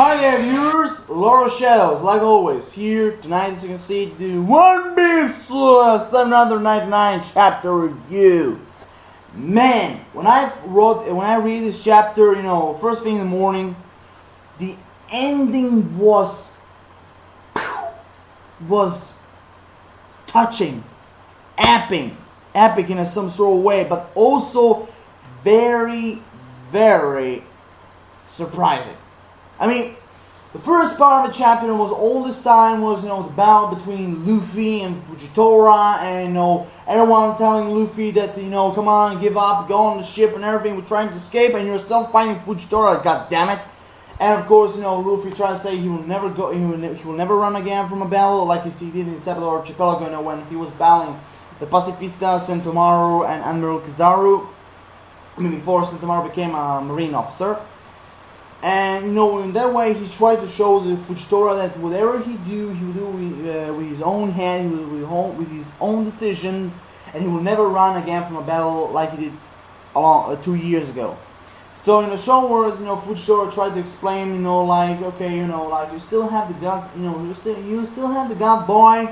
Hi there viewers, Laura Shells, like always, here tonight as you can see to do One Piece 799 chapter review. Man, when I read this chapter, first thing in the morning, the ending was touching, epic in some sort of way, but also very, very surprising. I mean, the first part of the chapter was all this time was, the battle between Luffy and Fujitora, and, everyone telling Luffy that, come on, give up, go on the ship and everything, we're trying to escape, and you're still fighting Fujitora, god damn it. And of course, Luffy tried to say he will never go, he will never run again from a battle, like he did in Sepulchre Archipelago, when he was battling the Pacifista, Sentomaru, and Admiral Kizaru, before Sentomaru became a Marine officer. And in that way he tried to show the Fujitora that whatever he will do with his own hand, with his own decisions, and he will never run again from a battle like he did 2 years ago. So in the show words, Fujitora tried to explain, okay, you still have the guts, you still have the gut, boy,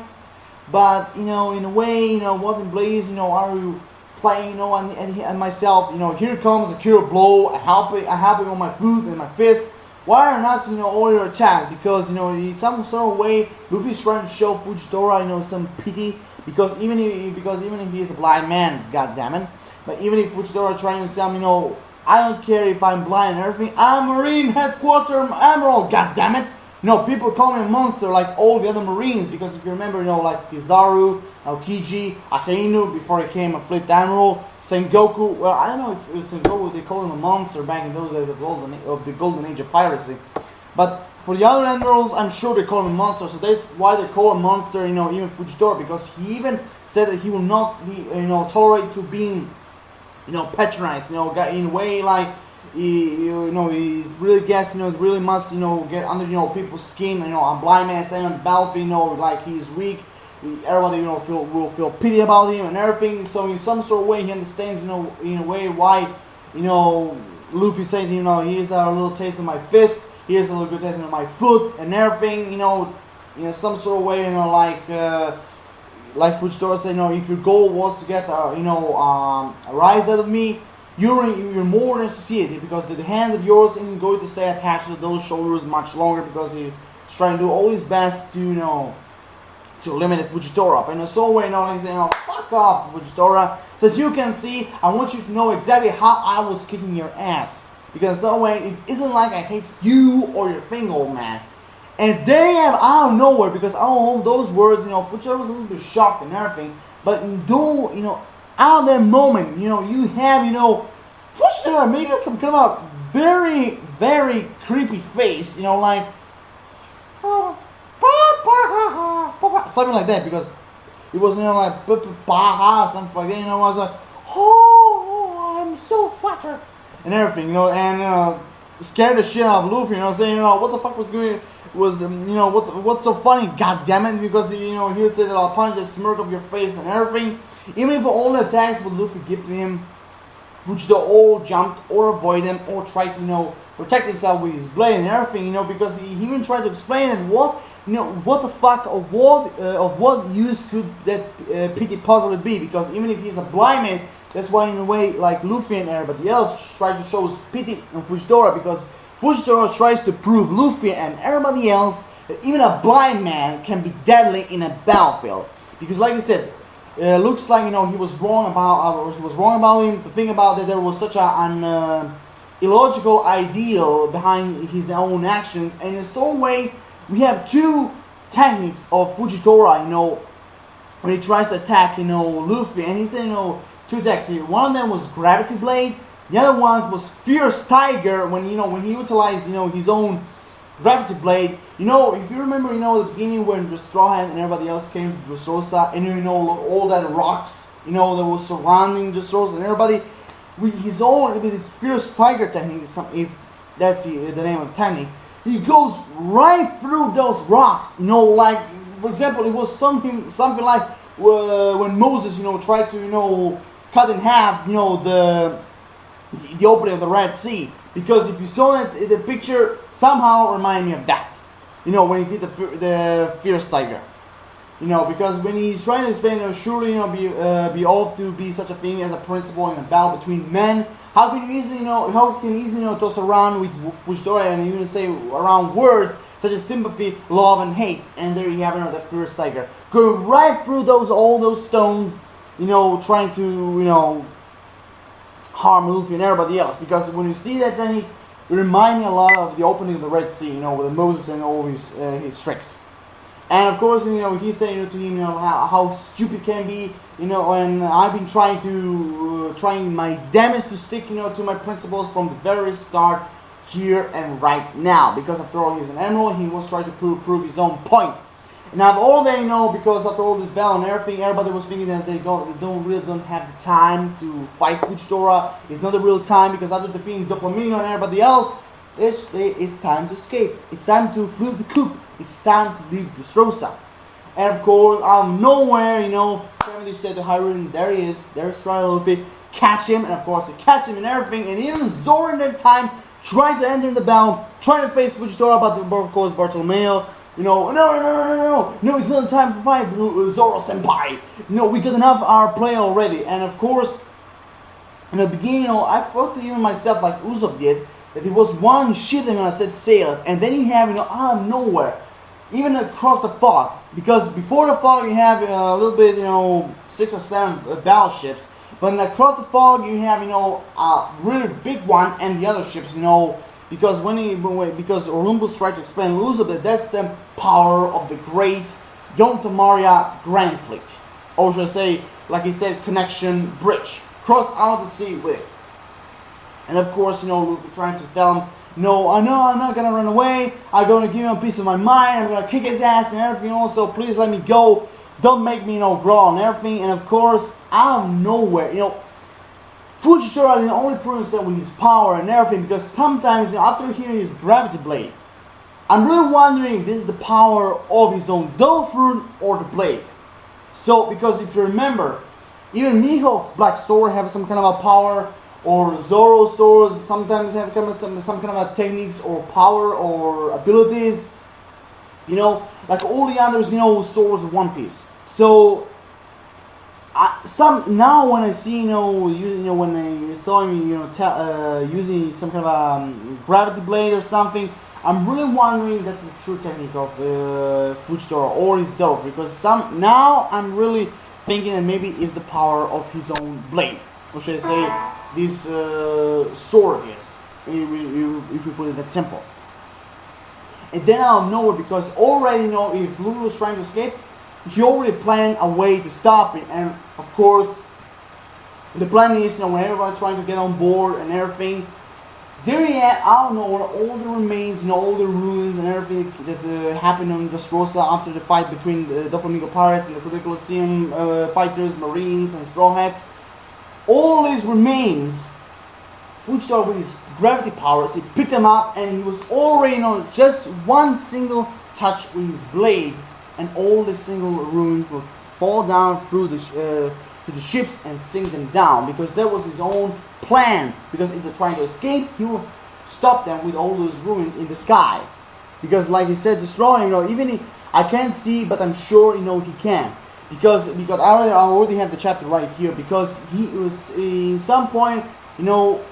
but in a way, what in Blaze, are you playing, and myself, here comes a killer blow, I help it on my foot and my fist. Why are not, all your attacks? Because, in some sort of way, Luffy's trying to show Fujitora, some pity, because even if he is a blind man, goddammit, but even if Fujitora trying to say, I don't care if I'm blind and everything, I'm Marine Headquarter Admiral, goddammit. People call me a monster like all the other Marines, because if you remember, like Kizaru, Aokiji, Akainu, before he became a Fleet Admiral, Sengoku, well, I don't know if it was Sengoku, they called him a monster back in those days of the golden age of piracy. But for the other admirals, I'm sure they call him a monster, so that's why they call him a monster, even Fujitora, because he even said that he will not be, tolerate to being, patronized, in a way like, he's really really must, get under, people's skin, a blind man standing on the battlefield, like he's weak, everybody, will feel pity about him and everything, so in some sort of way he understands, in a way why, Luffy saying, here's a little taste of my fist, here's a little good taste of my foot and everything, in some sort of way, like Fujitora said, if your goal was to get, a rise out of me, you're more than succeeded, because the hands of yours isn't going to stay attached to those shoulders much longer, because he's trying to do all his best to, to eliminate Fujitora. But in a sort of way, like saying, fuck off, Fujitora. Since you can see, I want you to know exactly how I was kicking your ass. Because in some way, it isn't like I hate you or your thing, old man. And they have out of nowhere, because I don't know those words, Fujitora was a little bit shocked and everything. But out of that moment, you have, Fujitora making some kind of very, very creepy face, like something like that, because it was, like something like that, I was like, oh, I'm so flattered, and everything, and scared the shit out of Luffy, saying, what the fuck was going, what's so funny, goddammit, because, he said that I'll punch the smirk of your face and everything. Even if all the attacks would Luffy give to him, Fujitora all jumped or avoid them or tried to, protect himself with his blade and everything, because he even tried to explain that what the fuck of what use could that pity possibly be, because even if he's a blind man, that's why in a way, like Luffy and everybody else try to show his pity on Fujitora, because Fujitora tries to prove Luffy and everybody else that even a blind man can be deadly in a battlefield, because like I said, looks like he was wrong about him to think about that there was such an illogical ideal behind his own actions, and in some way we have two techniques of Fujitora, when he tries to attack Luffy, and he said two attacks here. One of them was Gravity Blade, the other one was Fierce Tiger, when he utilized his own Gravity Blade. If you remember, the beginning when Dressrosa and everybody else came to Dressrosa, and all that rocks, that was surrounding Dressrosa and everybody, with his Fierce Tiger technique, if that's the name of the technique, he goes right through those rocks, like, for example, it was something like when Moses, tried to, cut in half, the opening of the Red Sea. Because if you saw it, the picture somehow remind me of that. You know, when he did the Fierce Tiger. You know, because when he's trying to explain, surely, you know, be ought to be such a thing as a principle in a battle between men. How can you easily, toss around with Fujitora and even say around words such as sympathy, love, and hate? And there you have it, that Fierce Tiger. Go right through all those stones, you know, trying to, you know, harm Luffy and everybody else. Because when you see that, then it reminds me a lot of the opening of the Red Sea, you know, with Moses and all his tricks. And of course, you know, he's saying to him, you know, how stupid can be, you know, and I've been trying my damnedest to stick, you know, to my principles from the very start, here and right now. Because after all, he's an emerald, he was trying to prove his own point. And now all they know, because after all this battle and everything, everybody was thinking that they don't have the time to fight Fujitora. It's not the real time, because after defeating Doflamingo and everybody else, it's time to escape. It's time to flip the coop. It's time to leave Dressrosa. And of course, out of nowhere, you know, family said to Hyrule, there he is, there's Luffy, catch him, and of course they catch him and everything, and even Zoro in that time trying to enter the battle, trying to face Fujitora, but of course Bartolomeo, you know, no, it's not time to fight Zoro Senpai. No, we got enough our play already. And of course, in the beginning, you know, I thought to even myself, like Usopp did, that it was one ship that gonna set sails, and then you have, you know, out of nowhere, even across the fog, because before the fog you have a little bit, you know, 6 or 7 battleships, but across the fog you have, you know, a really big one, and the other ships, you know, because because Olympus tried to explain to Usopp that that's the power of the great Yonta Maria Grand Fleet, or should I say, like he said, connection bridge, cross out the sea with it. And of course, you know, Luffy trying to tell him, no, I'm not gonna run away. I'm gonna give him a piece of my mind. I'm gonna kick his ass and everything. Also, please let me go. Don't make me, you know, growl and everything. And of course, out of nowhere, you know, Fujitora is only proving himself with his power and everything. Because sometimes, you know, after hearing his gravity blade, I'm really wondering if this is the power of his own Devil Fruit or the blade. So, because if you remember, even Mihawk's Black Sword have some kind of a power. Or Zoro's swords sometimes have some kind of techniques or power or abilities, you know, like all the others, you know, swords of One Piece. So now when I see, you know, using, you know, when I saw him, you know, using some kind of gravity blade or something, I'm really wondering if that's the true technique of Fujitora or his Devil, because now I'm really thinking that maybe it's the power of his own blade, or should I say, this sword is, if we put it that simple. And then out of nowhere, because already, you know, if Luffy was trying to escape, he already planned a way to stop it. And of course, the plan is, you know, when everybody's trying to get on board and everything, there he had, out of nowhere, all the remains, you know, all the ruins and everything that happened on Dressrosa after the fight between the Doflamingo pirates and the Colosseum fighters, marines, and straw hats. All these remains, Fujitora with his gravity powers, he picked them up, and he was already, you know, just one single touch with his blade, and all the single ruins will fall down through to the ships and sink them down, because that was his own plan. Because if they're trying to escape, he will stop them with all those ruins in the sky. Because, like he said, destroying, you know, even if I can't see, but I'm sure, you know, he can. Because I already have the chapter right here. Because he was in some point, you know,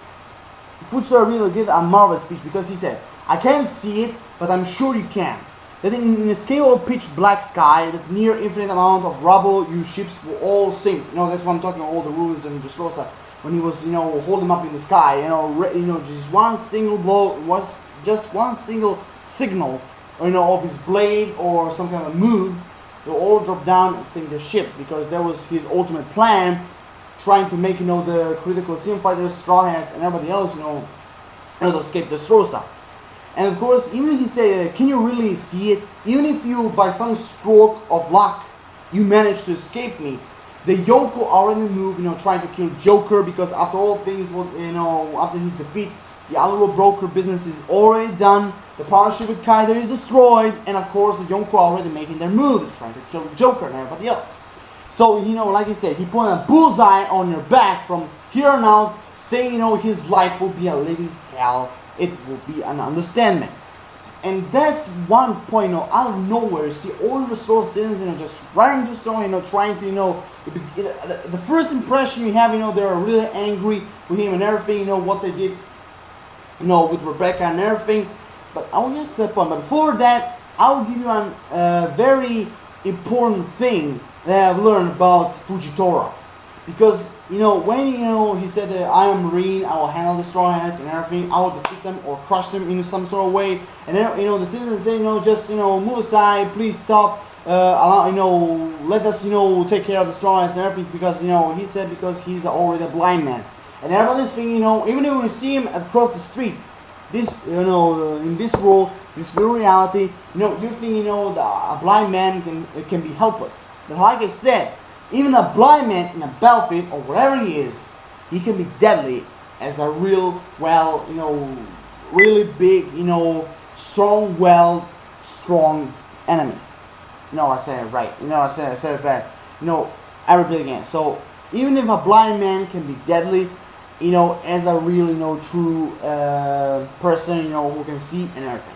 Fujitora really did a marvelous speech, because he said, I can't see it, but I'm sure you can. That in a scale of pitch black sky, that near infinite amount of rubble, your ships will all sink. You know, that's what I'm talking about, all the ruins in Dressrosa. When he was, you know, holding them up in the sky, you know, just one single blow, was just one single signal, you know, of his blade or some kind of move, they'll all drop down and sink their ships, because that was his ultimate plan, trying to make, you know, the critical Colosseum fighters, Straw Hats, and everybody else, you know, to escape Dressrosa. And of course, even if he said, can you really see it? Even if you, by some stroke of luck, you manage to escape me, the Yonko already moved, you know, trying to kill Joker, because after all things, you know, after his defeat, the Aluro broker business is already done, the partnership with Kaido is destroyed, and of course the Yonko are already making their moves, trying to kill the Joker and everybody else. So, you know, like I said, he put a bullseye on your back from here on out, saying, you know, his life will be a living hell, it will be an understanding. And that's one point, out of nowhere, you see all the store citizens, just running to the store, trying to, the first impression you have, they're really angry with him and everything, what they did, with Rebecca and everything. But I will get to that point. But before that, I will give you a very important thing that I've learned about Fujitora. Because, when, he said that I am a Marine, I will handle the Straw Hats and everything, I will defeat them or crush them in some sort of way. And then, the citizens say, just, move aside, please stop, let us, take care of the Straw Hats and everything. Because, he said because he's already a blind man. And everybody's thinking, even when you see him across the street, this, in this world, this real reality, you're thinking, that a blind man can be helpless. But like I said, even a blind man in a battlefield or whatever he is, he can be deadly as a real, really big, strong enemy. I said it right. I said it bad. I repeat again. So even if a blind man can be deadly, as a real, true person, who can see and everything.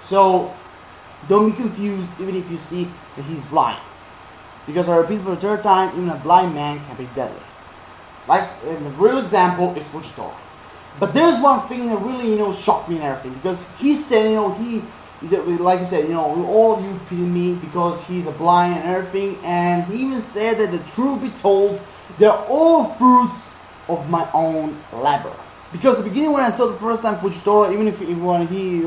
So don't be confused even if you see that he's blind. Because I repeat for the third time, even a blind man can be deadly. Like, the real example is Fujitora. But there's one thing that really, shocked me and everything. Because he said, like I said, all of you pity me because he's a blind and everything. And he even said that the truth be told, they're all fruits of my own labor. Because at the beginning when I saw the first time Fujitora, even if when he,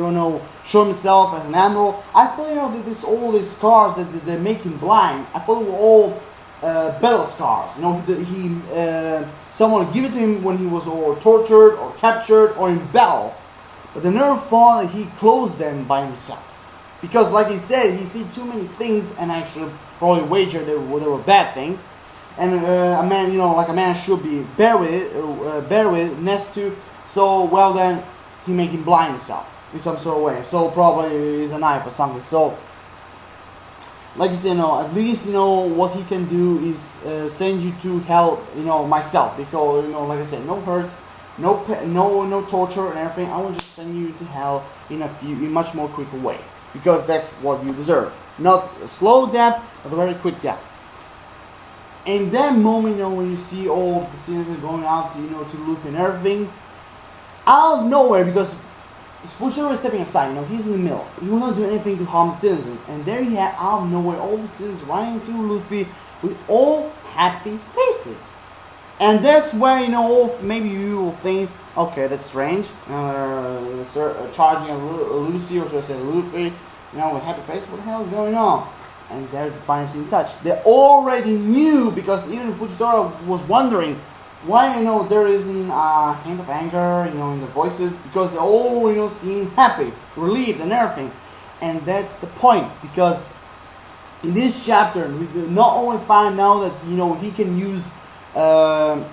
showed himself as an admiral, I thought, that all these scars that they make him blind, I thought they were all battle scars. Someone give it to him when he was or tortured or captured or in battle. But they never thought that he closed them by himself. Because like he said, he see too many things and actually probably wager they were bad things. And a man, like a man should be bear with it, next to. So, well then, he make him blind himself in some sort of way. So probably is a knife or something. So, like I said, at least, what he can do is send you to hell, myself. Because, like I said, no hurts, no torture and everything. I will just send you to hell in a much more quicker way. Because that's what you deserve. Not a slow death, but a very quick death. And that moment, when you see all the citizens going out, to Luffy and everything, out of nowhere, because Fujitora is stepping aside, he's in the middle. He will not do anything to harm the citizens. And there you have, out of nowhere, all the citizens running to Luffy with all happy faces. And that's where, maybe you will think, okay, that's strange. Charging a Lucy, or should I say Luffy, with happy face, what the hell is going on? And there's the finishing touch. They already knew, because even Fujitora was wondering why, there isn't a hint of anger, in the voices, because they're all, seem happy, relieved and everything. And that's the point, because in this chapter, we not only find out that, he can use the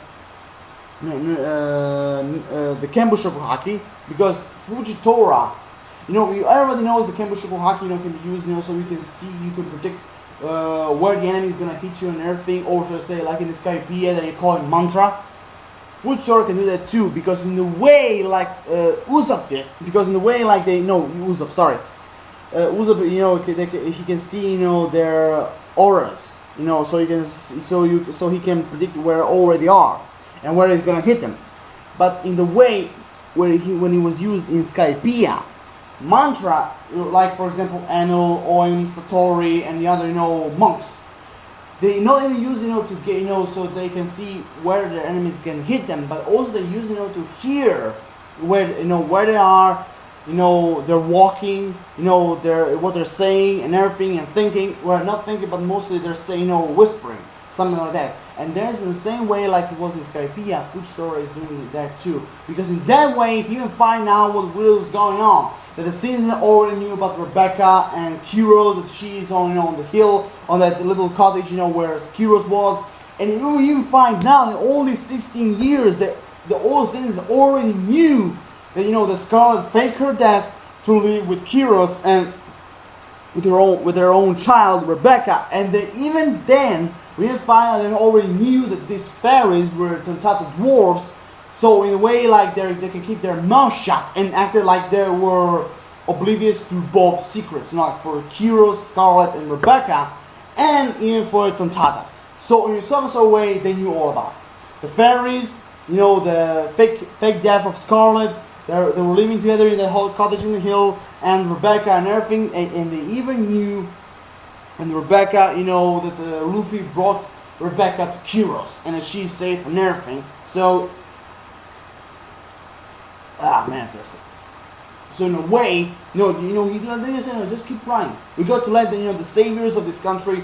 Kenbu Shokuhaki, because Fujitora, everybody knows the Kenbu Shokuhaki, can be used, so you can see, you can predict where the enemy is going to hit you and everything, or should I say, like in the Skypiea that you call it mantra. Fujitora can do that too, because in the way, like Usopp did, because in the way, like Usopp, sorry. Usopp, he can see, their auras, so he can predict where already they are, and where he's going to hit them. But in the way, when he was used in Skypiea, mantra, like for example Enel, Oim, Satori, and the other monks, they not even use to get so they can see where their enemies can hit them, but also they use to hear where where they are, they're walking, what they're saying and everything and thinking. Well, not thinking, but mostly they're saying whispering, something like that. And there's in the same way like it was in Skypiea, Fujitora is doing that too. Because in that way, he can find out what really is going on. That the citizens already knew about Rebecca and Kiros, that she's on the hill, on that little cottage, where Kiros was. And you will even find out in only 16 years that the old citizens already knew that, the Scarlet faked her death to live with Kiros and with their own child, Rebecca. And that even then, we find out they already knew that these fairies were Tantata dwarves, So in a way, like they can keep their mouth shut and acted like they were oblivious to both secrets, like for Kyros, Scarlet, and Rebecca, and even for Tontatas. So in some sort of way, they knew all about it. The fairies, the fake death of Scarlet. They were living together in the whole cottage in the hill, and Rebecca and everything, and they even knew, and Rebecca, that Luffy brought Rebecca to Kyros, and that she's safe and everything. So, man, thirsty. So in a way, they just just keep running. We got to let the saviors of this country,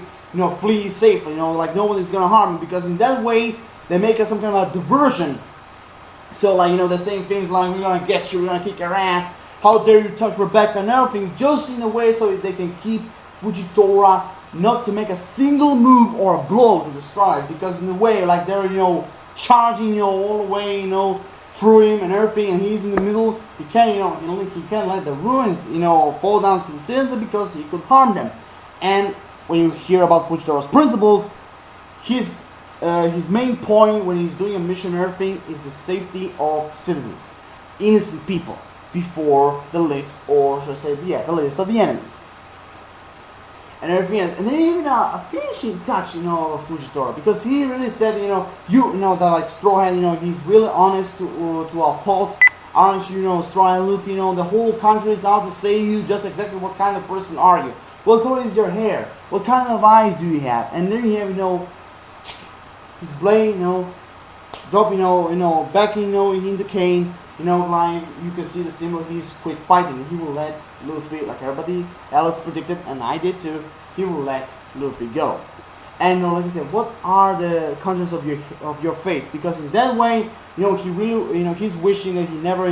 flee safely. Like nobody's gonna harm them, because in that way they make us some kind of a diversion. So they're saying things like, we're gonna get you, we're gonna kick your ass, how dare you touch Rebecca and everything, just in a way so that they can keep Fujitora not to make a single move or a blow to destroy it, because in a way, like they're charging all the way through him and everything, and he's in the middle. He can't he can't let the ruins fall down to the citizens, because he could harm them. And when you hear about Fujitora's principles, his main point when he's doing a mission and everything is the safety of citizens, innocent people, before the list, or should I say, the list of the enemies. And everything else. And then even a finishing touch, of Fujitora, because he really said, that like Straw Hat, he's really honest to a fault. Aren't you, Straw Hat Luffy, the whole country is out to say you just exactly what kind of person are you. What color is your hair? What kind of eyes do you have? And then you have, his blade, drop, back, in the cane, like you can see the symbol. He's quit fighting. He will let Luffy, like everybody else predicted, and I did too. He will let Luffy go. And like I said, what are the contents of your face? Because in that way, he really, he's wishing that he never,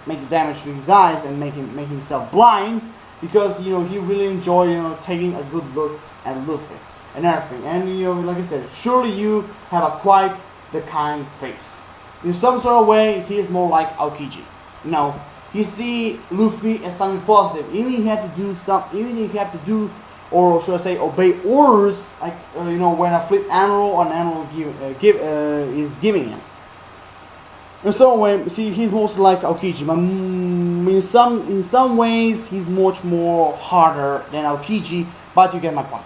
make the damage to his eyes and make himself blind, because he really enjoy, taking a good look at Luffy and everything. And like I said, surely you have a quite the kind face. In some sort of way, he is more like Aokiji. He see Luffy as something positive. Even if you have to do, or should I say, obey orders, like when a fleet admiral or an admiral is giving him. In some way, see, he's mostly like Aokiji, but in some ways he's much more harder than Aokiji. But you get my point.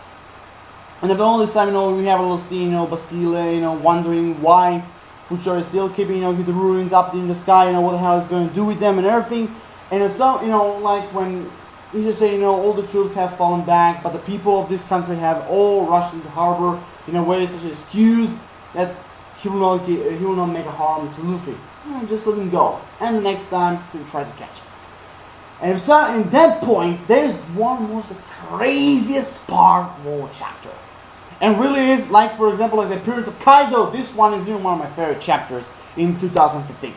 And then all this time, we have a little scene, Bastille, wondering why Fujitora is still keeping, the ruins up in the sky, what the hell is going to do with them and everything. And some, like when he just say, all the troops have fallen back, but the people of this country have all rushed into harbor in a way such an excuse that he will not make a harm to Luffy. Just let him go, and the next time he'll try to catch him. And so, in that point, there's one was the craziest part of all chapter. And really is, like for example, like the appearance of Kaido. This one is one of my favorite chapters in 2015.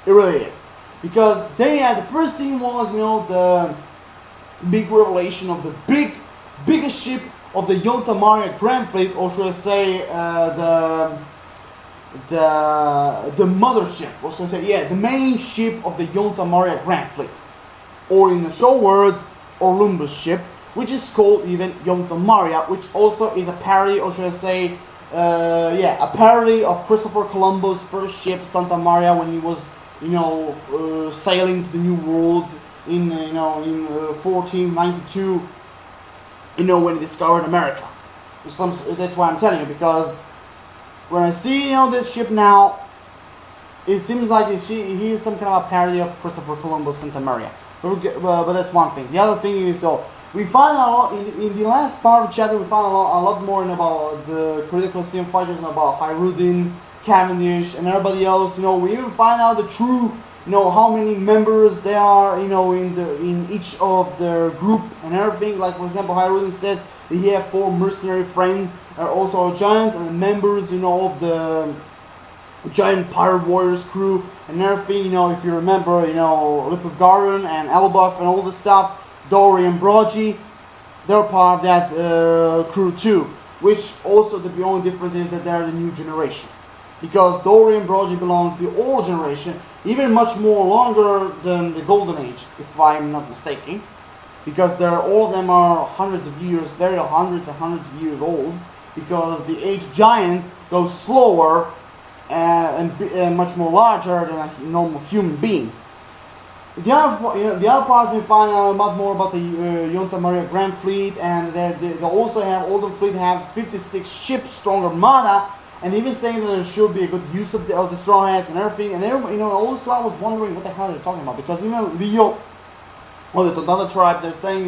It really is. Because then the first scene was, the big revelation of the biggest ship of the Yonta Maria Grand Fleet, or should I say, the mothership, or should I say, the main ship of the Yonta Maria Grand Fleet. Or in the short words, Olympus ship, which is called even Yonta Maria, which also is a parody, or should I say, a parody of Christopher Columbus' first ship, Santa Maria, when he was, sailing to the New World in 1492, when he discovered America. That's why I'm telling you, because when I see, this ship now, it seems like he is some kind of a parody of Christopher Columbus' Santa Maria. But that's one thing. The other thing is, we find out in the last part of the chapter, we find a lot more about the critical sim fighters, and about Hirudin, Cavendish, and everybody else. We even find out the true, how many members there are, in each of their group and everything. Like for example, Hirudin said that he had 4 mercenary friends, are also giants, and the members, of the giant pirate warriors crew and everything. If you remember, Little Garden and Elbaf and all this stuff. Dory and Brogy, they're part of that crew too. Which also the only difference is that they're the new generation, because Dory and Brogy belong to the old generation, even much more longer than the Golden Age, if I'm not mistaken, because all of them are hundreds of years, hundreds and hundreds of years old, because the Age of Giants goes slower, and much more larger than a normal human being. The other parts we find out a lot more about the Junta Maria Grand Fleet, and they also have older fleet have 56 ships, strong armada, and even saying that there should be a good use of the straw hats and everything. And all the straw was wondering what the hell they're talking about, because Leo or the Tontata tribe, they're saying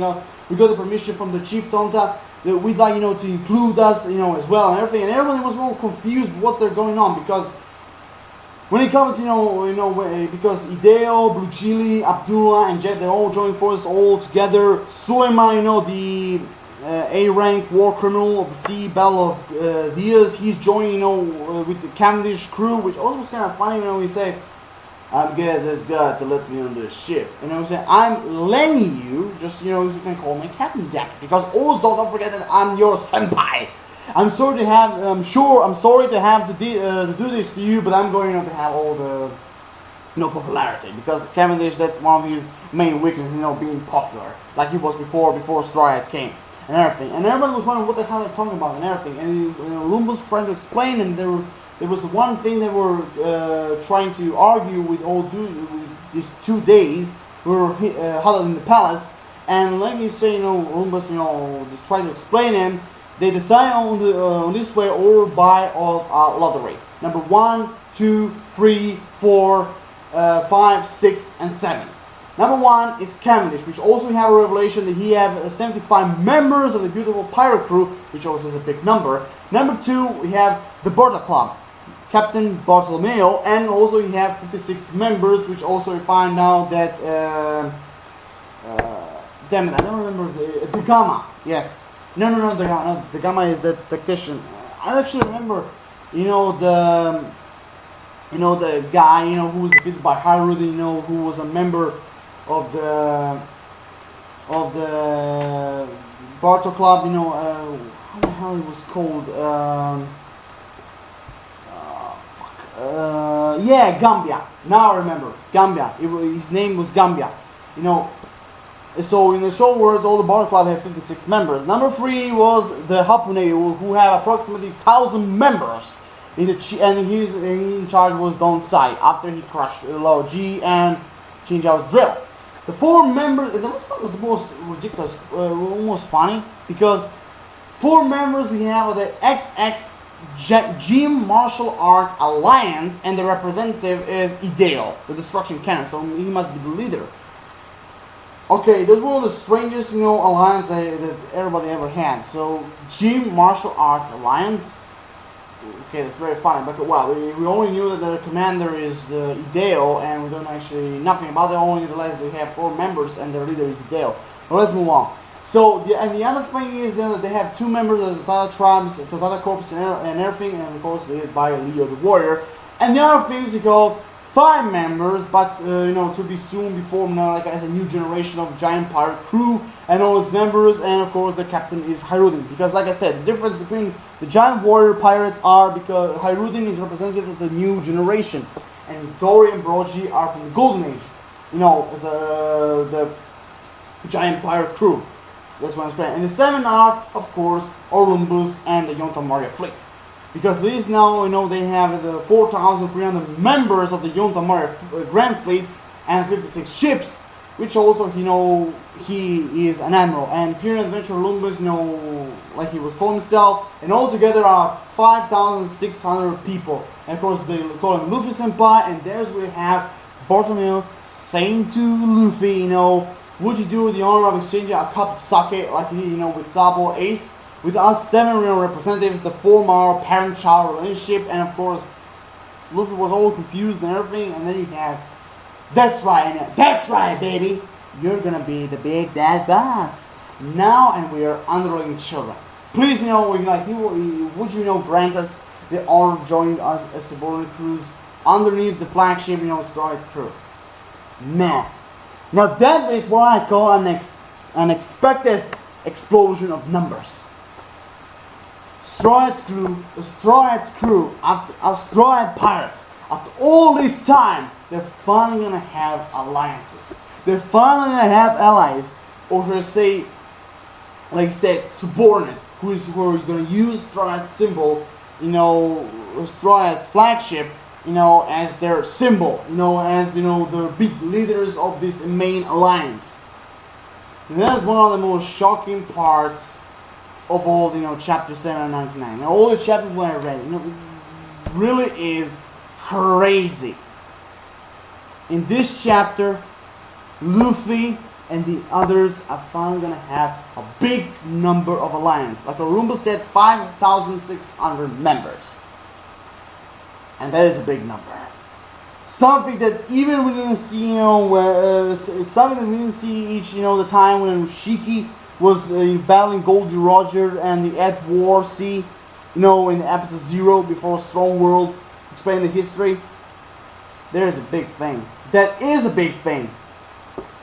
we got the permission from the chief Tonta that we'd like to include us as well and everything, and everybody was all confused what they're going on, because when it comes, because Ideo, Blue Chili, Abdullah, and Jet, they're all joining forces all together. Suleiman, the A-rank war criminal of the sea, Battle of Diaz, he's joining, with the Cavendish crew, which also was kind of funny when we say, I'm getting this guy to let me on this ship. I'm saying, I'm letting you, just, you can call me Captain Jack, because also don't forget that I'm your senpai. I'm sorry to have to do this to you, but I'm going to have all the popularity, because Cavendish, that's one of his main weaknesses, being popular, like he was before Straw Hat came and everything. And everybody was wondering what the hell they're talking about and everything. And Lumbus trying to explain, and there was one thing they were trying to argue with these 2 days. We were huddled in the palace, and let me say, Lumbus, just trying to explain him. They decide on this way or by lottery. Number 1, 2, 3, 4, 5, 6, and 7. Number 1 is Cavendish, which also we have a revelation that he have 75 members of the beautiful pirate crew, which also is a big number. Number 2, we have the Borta Club, Captain Bartolomeo, and also we have 56 members, which also we find out that damn it, I don't remember the Gamma. Yes. No, the Gamma. No, the Gamma is the tactician. I actually remember, the guy, who was defeated by Hyrule, who was a member of the Barto Club, how the hell he was called? Yeah, Gambia. Now I remember. Gambia. His name was Gambia. So in the short words, all the Barto Club had 56 members. Number 3 was the Hapune, who have approximately 1,000 members. And in charge was Don Sai, after he crushed Lao G and Qin Zhao's drill. The 4 members, and that was one of the most ridiculous, almost funny, because 4 members we have of the XX Gym Martial Arts Alliance, and the representative is Ideo, the Destruction Cannon, so he must be the leader. Okay, this was one of the strangest, alliance that everybody ever had. So, Gym Martial Arts Alliance. Okay, that's very funny. But we only knew that the commander is Ideo, and we don't actually nothing about it. Only realized they have 4 members, and their leader is Ideo. Well, let's move on. So, the other thing is that they have 2 members of the Tata tribes, the Tata Corps, and everything, and of course led by Leo the Warrior. And the other thing is they called 5 members, but to be soon be formed as a new generation of giant pirate crew and all its members, and of course the captain is Hyrudin. Because like I said, the difference between the giant warrior pirates are because Hyrudin is representative of the new generation, and Tori and Broji are from the golden age, as the giant pirate crew. That's what I'm saying. And the 7 are, of course, Olympus and the Yonta Maria fleet. Because these now, they have the 4,300 members of the Yonta Maria Grand Fleet and 56 ships, which also, he is an admiral. And Pyramid Adventure Olympus, like he would call himself, and altogether are 5,600 people. And of course, they call him Luffy Senpai, and there's where we have Bartolomeo saying to Luffy, would you do the honor of exchanging a cup of sake like he did, with Sabo Ace? With us 7 real representatives, the form our parent-child relationship, and of course, Luffy was all confused and everything, and then you have, that's right, baby, you're gonna be the big dad boss now, and we are underling children. Please, would you grant us the honor of joining us as subordinate crews underneath the flagship, Straw Hat crew? Man, now that is what I call an unexpected explosion of numbers. Straw Hat's crew, Straw Hat pirates, after all this time, they're finally gonna have alliances. They're finally gonna have allies, or should I say, like I said, subordinates, who are gonna use Straw Hat symbol Stroyad's flagship, as their symbol, as the big leaders of this main alliance. And that's one of the most shocking parts of all, chapter 7 and 99. And all the chapters when I read, really is crazy. In this chapter, Luffy and the others are finally gonna have a big number of alliance. Like Arumba said, 5,600 members. And that is a big number. Something that even we didn't see, something that we didn't see the time when Shiki was battling Goldie Roger and the Ed War Sea, in episode 0 before Strong World, explaining the history. There is a big thing. That is a big thing.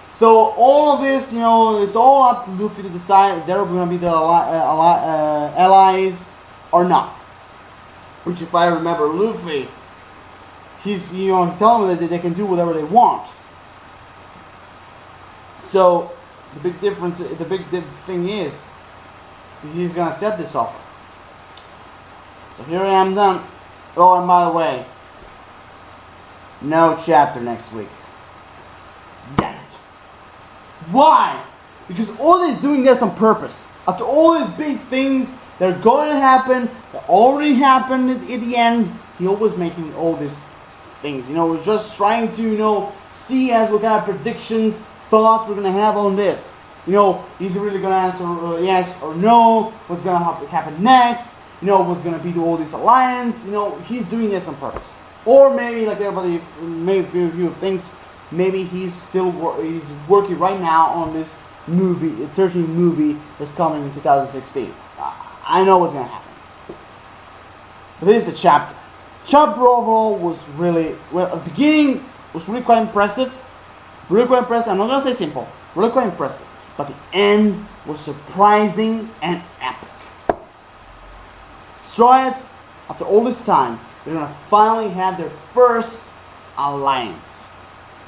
So all of this, it's all up to Luffy to decide if they're going to be the allies or not. Which, if I remember, Luffy, he's telling them that they can do whatever they want. So the big thing is, he's going to accept this offer. So here I am done. Oh, and by the way, no chapter next week. Damn it. Why? Because Oda is doing this on purpose. After all these big things that are going to happen, that already happened at the end, he always making all these things. We're just trying to, see as what kind of predictions, thoughts we're going to have on this. Is he really going to answer yes or no? What's going to happen next? What's going to be to all this alliance? He's doing this on purpose. Or maybe, like everybody, maybe a few things, maybe he's working right now on this movie, 13th movie that's coming in 2016. I know what's going to happen. But here's the chapter. Chapter overall was really, at the beginning was really quite impressive. Really quite impressive. I'm not going to say simple. Really quite impressive. But the end was surprising and epic. Stroyats, after all this time, they're going to finally have their first alliance.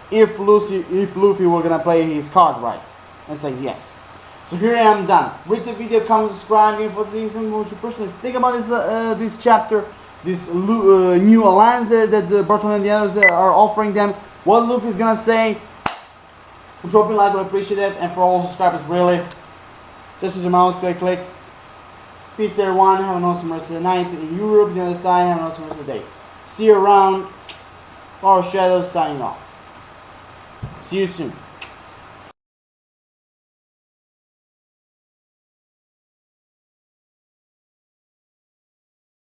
If Luffy were going to play his cards right and say yes. So here I am done. Rate the video, comment, subscribe, give us what you personally think about this chapter, this new alliance there that Bartolome and the others are offering them. What Luffy is going to say. Drop a like, I would appreciate it. And for all subscribers, really, just use your mouse, click. Peace everyone, have an awesome rest of the night. In Europe, on the other side, have an awesome rest of the day. See you around. Power Shadows signing off. See you soon.